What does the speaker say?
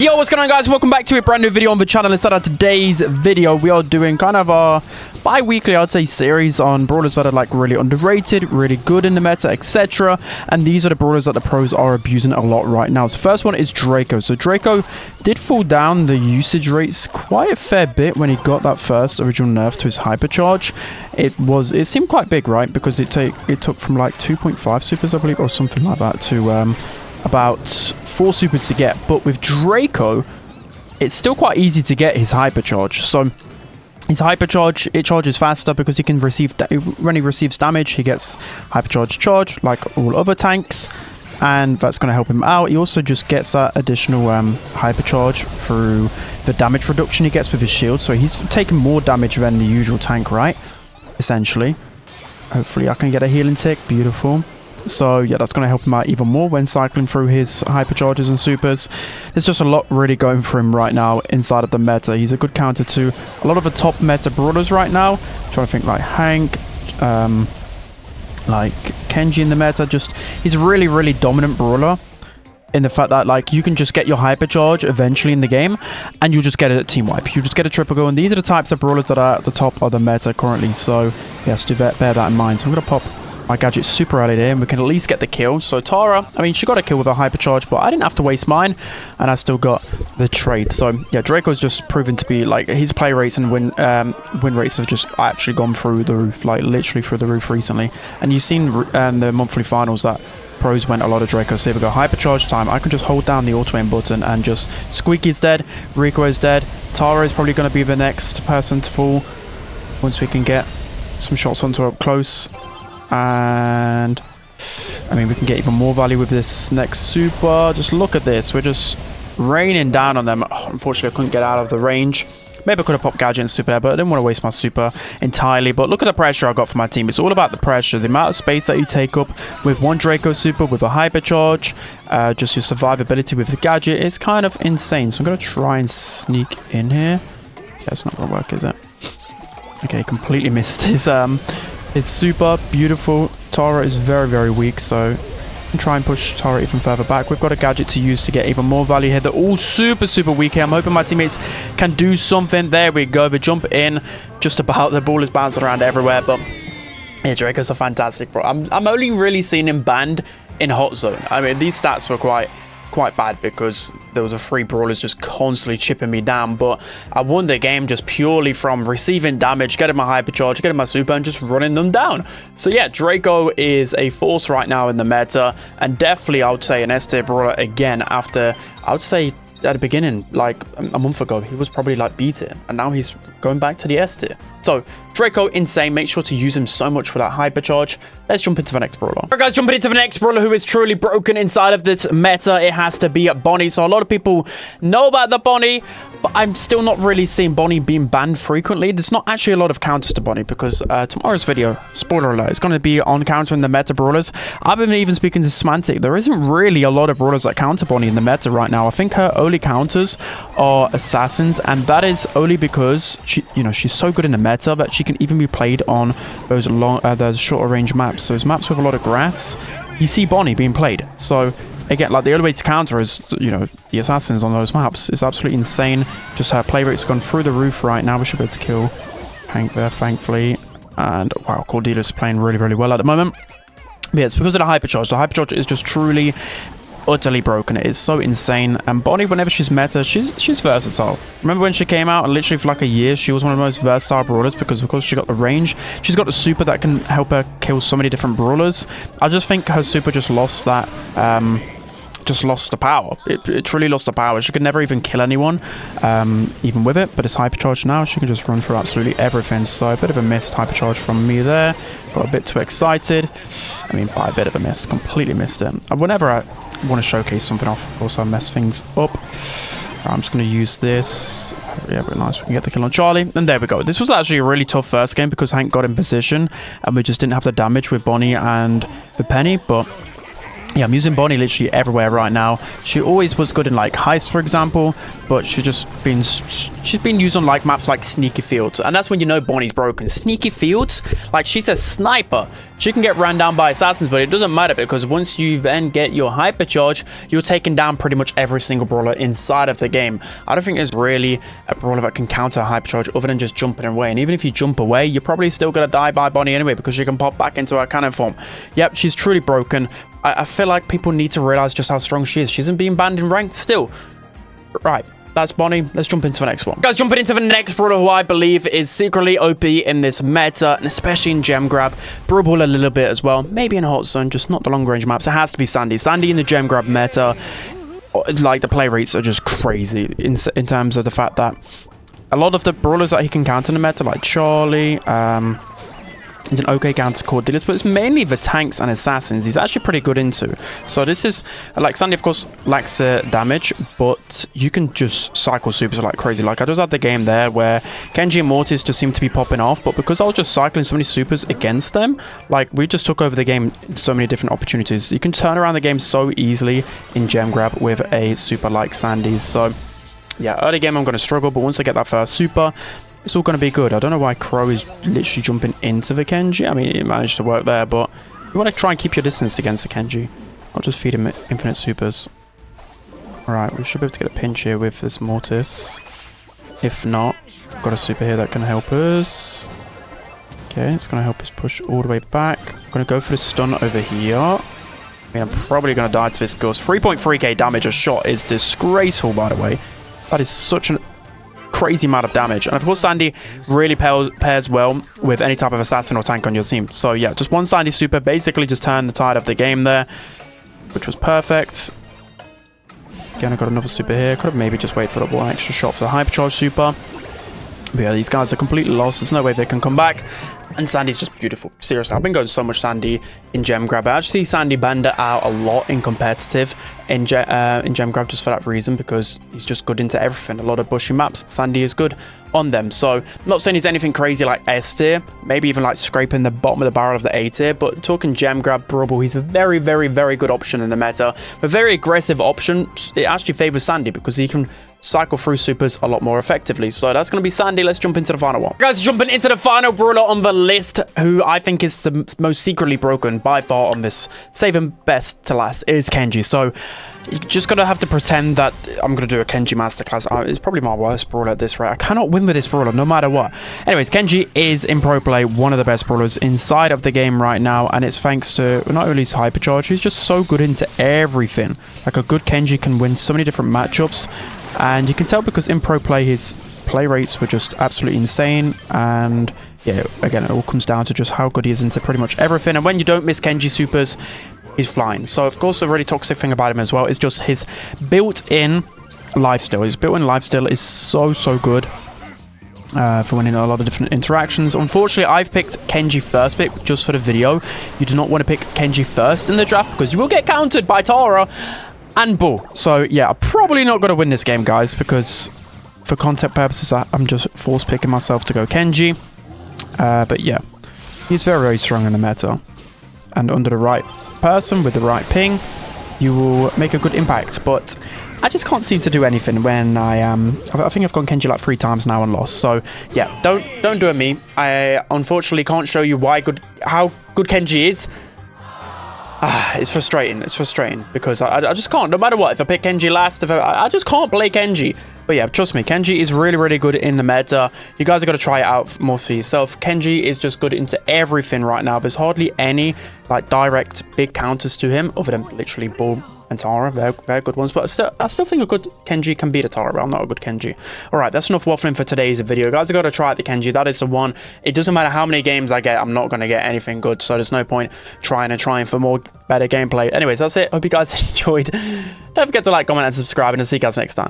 Yo, what's going on, guys? Welcome back to a brand new video on the channel. Instead of today's video, we are doing kind of a bi-weekly, I'd say, series on brawlers that are like really underrated, really good in the meta, etc. And these are the brawlers that the pros are abusing a lot right now. So the first one is Draco. So Draco did fall down the usage rates quite a fair bit when he got that first original nerf to his hypercharge. It seemed quite big, right? Because it took from like 2.5 supers, I believe, or something like that, to about 4 supers to get. But with Draco, it's still quite easy to get his hypercharge. So his hypercharge, it charges faster because he can receive, when he receives damage, he gets hypercharge charge like all other tanks, and that's going to help him out. He also just gets that additional hypercharge through the damage reduction he gets with his shield. So he's taking more damage than the usual tank, right? Essentially. Hopefully I can get a healing tick. Beautiful. So yeah, that's going to help him out even more when cycling through his hypercharges and supers. There's just a lot really going for him right now inside of the meta. He's a good counter to a lot of the top meta brawlers right now. I'm trying to think, like Hank, like Kenji in the meta. He's a really, really dominant brawler in the fact that like you can just get your hypercharge eventually in the game and you just get a team wipe. You just get a triple go, and these are the types of brawlers that are at the top of the meta currently. So yes, do bear that in mind. So I'm going to pop my gadget super early there, and we can at least get the kill. So Tara, I mean, she got a kill with her hypercharge, but I didn't have to waste mine, and I still got the trade. So yeah, Draco's just proven to be like, his play rates and win rates have just actually gone through the roof, like literally through the roof recently. And you've seen the monthly finals that pros went a lot of Draco. So here we go, hypercharge time. I can just hold down the auto aim button and just Squeaky's dead, Rico is dead, Tara is probably going to be the next person to fall once we can get some shots onto her up close. And I mean, we can get even more value with this next super. Just look at this, we're just raining down on them. Unfortunately, I couldn't get out of the range. Maybe I could have popped gadget and super there, but I didn't want to waste my super entirely. But look at the pressure I got for my team. It's all about the pressure, the amount of space that you take up with one Draco super, with a hypercharge, just your survivability with the gadget is kind of insane. So I'm going to try and sneak in here. Yeah, it's not going to work, is it? Okay, completely missed his super. Beautiful. Tara is very, very weak, so and try and push Tara even further back. We've got a gadget to use to get even more value here. They're all super, super weak here. I'm hoping my teammates can do something. There we go. They jump in just about. The ball is bouncing around everywhere, but yeah, Draco's a fantastic bro. I'm only really seeing him banned in hot zone. I mean, these stats were quite bad because there was a 3 brawlers just constantly chipping me down, but I won the game just purely from receiving damage, getting my hypercharge, getting my super, and just running them down. So yeah, Draco is a force right now in the meta, and definitely I would say an S-tier brawler again. After, I would say at the beginning, like a month ago, he was probably like B tier, and now he's going back to the S tier. So Draco, insane. Make sure to use him so much for that hypercharge. Let's jump into the next brawler. Alright guys, jumping into the next brawler who is truly broken inside of this meta. It has to be Bonnie. So a lot of people know about the Bonnie, but I'm still not really seeing Bonnie being banned frequently. There's not actually a lot of counters to Bonnie because tomorrow's video, spoiler alert, is going to be on countering the meta brawlers. I've been even speaking to Semantic. There isn't really a lot of brawlers that counter Bonnie in the meta right now. I think her only counters are assassins, and that is only because she's so good in the meta that she can even be played on those those shorter range maps. Those maps with a lot of grass, you see Bonnie being played. So again, like the only way to counter is, the assassins on those maps. It's absolutely insane. Just her play rate's gone through the roof right now. We should be able to kill Hank there, thankfully. And wow, Cordelia's playing really, really well at the moment. But yeah, it's because of the hypercharge. The hypercharge is just truly, utterly broken. It is so insane. And Bonnie, whenever she's meta, she's versatile. Remember when she came out, and literally for like a year, she was one of the most versatile brawlers because of course she got the range. She's got the super that can help her kill so many different brawlers. I just think her super just lost that, just lost the power. It truly lost the power. She could never even kill anyone, even with it, but it's hypercharged now. She can just run through absolutely everything. So a bit of a missed hypercharge from me there. Got a bit too excited. I mean, by a bit of a miss. Completely missed it. And whenever I want to showcase something off, of course I mess things up. I'm just going to use this. Yeah, very nice. We can get the kill on Charlie. And there we go. This was actually a really tough first game because Hank got in position and we just didn't have the damage with Bonnie and the Penny, but Yeah, I'm using Bonnie literally everywhere right now. She always was good in like Heist, for example, but she's been used on like maps like Sneaky Fields, and that's when you know Bonnie's broken. Sneaky Fields, like she's a sniper. She can get ran down by assassins, but it doesn't matter because once you then get your hypercharge, you're taking down pretty much every single brawler inside of the game. I don't think there's really a brawler that can counter hypercharge other than just jumping away. And even if you jump away, you're probably still gonna die by Bonnie anyway because she can pop back into her cannon form. Yep, she's truly broken. I feel like people need to realize just how strong she is. She isn't being banned in ranked still. Right, that's Bonnie. Let's jump into the next one. Guys, jumping into the next brawler who I believe is secretly OP in this meta, and especially in gem grab. Brawl a little bit as well. Maybe in hot zone, just not the long range maps. It has to be Sandy. Sandy in the gem grab meta, like the play rates are just crazy in terms of the fact that a lot of the brawlers that he can counter in the meta, like Charlie, he's an okay counter core dealers, but it's mainly the tanks and assassins he's actually pretty good into. So this is, like Sandy of course lacks damage, but you can just cycle supers like crazy. Like I just had the game there where Kenji and Mortis just seem to be popping off, but because I was just cycling so many supers against them, like we just took over the game in so many different opportunities. You can turn around the game so easily in gem grab with a super like Sandy's. So yeah, early game I'm going to struggle, but once I get that first super, it's all going to be good. I don't know why Crow is literally jumping into the Kenji. I mean, it managed to work there, but you want to try and keep your distance against the Kenji. I'll just feed him infinite supers. Alright, we should be able to get a pinch here with this Mortis. If not, we've got a super here that can help us. Okay, it's going to help us push all the way back. I'm going to go for the stun over here. I mean, I'm probably going to die to this ghost. 3.3k damage a shot is disgraceful, by the way. That is such an crazy amount of damage, and of course Sandy really pairs well with any type of assassin or tank on your team. So yeah, just one Sandy super basically just turned the tide of the game there, which was perfect. Again, I got another super here. Could have maybe just wait for the one extra shot for the hypercharge super, but yeah, these guys are completely lost. There's no way they can come back, and Sandy's just beautiful. Seriously, I've been going so much Sandy in gem grab. I actually see Sandy bandit out a lot in competitive in gem grab just for that reason, because he's just good into everything. A lot of bushy maps, Sandy is good on them. So I'm not saying he's anything crazy like S tier, maybe even like scraping the bottom of the barrel of the A tier, but talking gem grab Brawl, he's a very, very, very good option in the meta. A very aggressive option. It actually favors Sandy because he can cycle through supers a lot more effectively. So that's going to be Sandy. Let's jump into the final one. Guys, jumping into the final brawler on the list, who I think is the most secretly broken by far on this, saving best to last, is Kenji. So you're just gonna have to pretend that I'm gonna do a Kenji masterclass. It's probably my worst brawler at this rate. I cannot win with this brawler no matter what. Anyways, Kenji is in pro play one of the best brawlers inside of the game right now, and it's thanks to not only his hypercharge, he's just so good into everything. Like a good Kenji can win so many different matchups, and you can tell because in pro play his play rates were just absolutely insane. And yeah, again, it all comes down to just how good he is into pretty much everything. And when you don't miss Kenji supers, he's flying. So of course the really toxic thing about him as well is just his built-in lifesteal. His built-in lifesteal is so good for winning a lot of different interactions. Unfortunately, I've picked Kenji first pick just for the video. You do not want to pick Kenji first in the draft because you will get countered by Tara and Bull. So yeah, I'm probably not going to win this game, guys, because for content purposes I'm just force picking myself to go Kenji. But yeah, he's very, very strong in the meta, and under the right person with the right ping, you will make a good impact. But I just can't seem to do anything when I think I've gone Kenji like 3 times now and lost. So yeah, don't do it me. I unfortunately can't show you how good Kenji is. It's frustrating. It's frustrating because I just can't. No matter what, if I pick Kenji last, I just can't play Kenji. But yeah, trust me, Kenji is really, really good in the meta. You guys have got to try it out more for yourself. Kenji is just good into everything right now. There's hardly any like direct big counters to him other than literally Bull and Tara. They're good ones. But I still think a good Kenji can beat a Tara, but I'm not a good Kenji. Alright, that's enough waffling for today's video. You guys have got to try out the Kenji. That is the one. It doesn't matter how many games I get, I'm not going to get anything good. So there's no point trying for more better gameplay. Anyways, that's it. Hope you guys enjoyed. Don't forget to like, comment, and subscribe, and I'll see you guys next time.